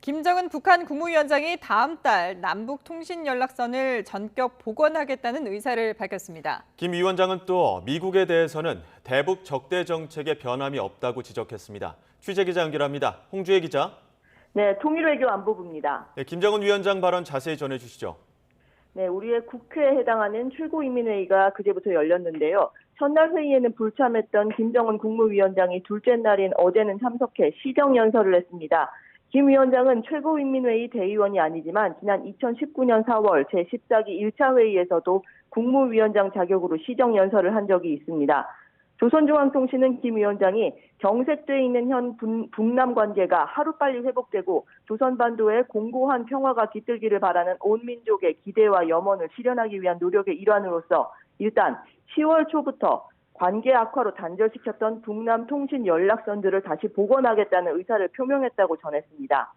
김정은 북한 국무위원장이 다음 달 남북 통신 연락선을 전격 복원하겠다는 의사를 밝혔습니다. 김 위원장은 또 미국에 대해서는 대북 적대 정책에 변함이 없다고 지적했습니다. 취재기자 연결합니다. 홍주혜 기자. 네, 통일외교안보부입니다. 네, 김정은 위원장 발언 자세히 전해주시죠. 네, 우리의 국회에 해당하는 최고인민회의가 그제부터 열렸는데요. 첫날 회의에는 불참했던 김정은 국무위원장이 둘째 날인 어제는 참석해 시정연설을 했습니다. 김 위원장은 최고인민회의 대의원이 아니지만 지난 2019년 4월 제14기 1차 회의에서도 국무위원장 자격으로 시정연설을 한 적이 있습니다. 조선중앙통신은 김 위원장이 경색돼 있는 현 북남 관계가 하루빨리 회복되고 조선반도에 공고한 평화가 깃들기를 바라는 온 민족의 기대와 염원을 실현하기 위한 노력의 일환으로서 일단 10월 초부터 관계 악화로 단절시켰던 북남 통신 연락선들을 다시 복원하겠다는 의사를 표명했다고 전했습니다.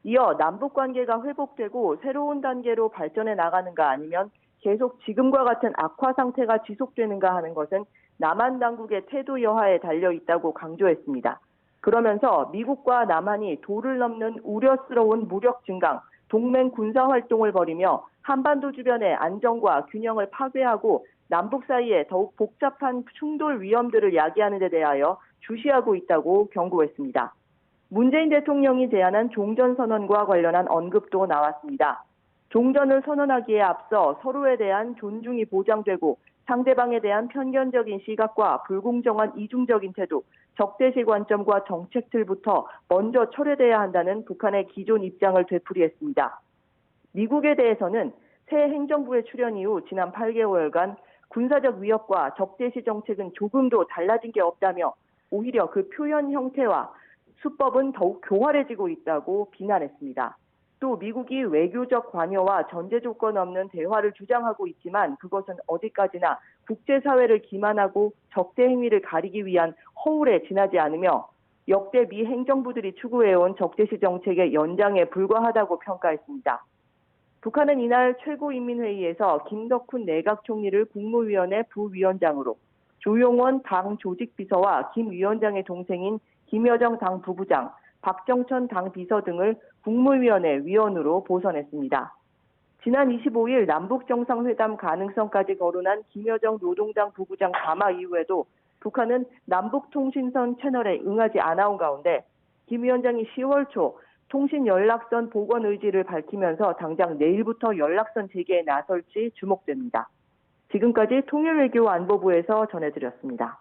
이어 남북 관계가 회복되고 새로운 단계로 발전해 나가는가 아니면 계속 지금과 같은 악화 상태가 지속되는가 하는 것은 남한 당국의 태도 여하에 달려 있다고 강조했습니다. 그러면서 미국과 남한이 도를 넘는 우려스러운 무력 증강, 동맹 군사 활동을 벌이며 한반도 주변의 안정과 균형을 파괴하고 남북 사이에 더욱 복잡한 충돌 위험들을 야기하는 데 대하여 주시하고 있다고 경고했습니다. 문재인 대통령이 제안한 종전선언과 관련한 언급도 나왔습니다. 종전을 선언하기에 앞서 서로에 대한 존중이 보장되고 상대방에 대한 편견적인 시각과 불공정한 이중적인 태도, 적대시 관점과 정책들부터 먼저 철회돼야 한다는 북한의 기존 입장을 되풀이했습니다. 미국에 대해서는 새 행정부의 출현 이후 지난 8개월간 군사적 위협과 적대시 정책은 조금도 달라진 게 없다며 오히려 그 표현 형태와 수법은 더욱 교활해지고 있다고 비난했습니다. 또 미국이 외교적 관여와 전제 조건 없는 대화를 주장하고 있지만 그것은 어디까지나 국제사회를 기만하고 적대 행위를 가리기 위한 허울에 지나지 않으며 역대 미 행정부들이 추구해온 적대시 정책의 연장에 불과하다고 평가했습니다. 북한은 이날 최고인민회의에서 김덕훈 내각총리를 국무위원회 부위원장으로, 조용원 당 조직비서와 김 위원장의 동생인 김여정 당 부부장, 박정천 당 비서 등을 국무위원회 위원으로 보선했습니다. 지난 25일 남북정상회담 가능성까지 거론한 김여정 노동당 부부장 담화 이후에도 북한은 남북통신선 채널에 응하지 않아온 가운데 김 위원장이 10월 초 통신 연락선 복원 의지를 밝히면서 당장 내일부터 연락선 재개에 나설지 주목됩니다. 지금까지 통일외교안보부에서 전해드렸습니다.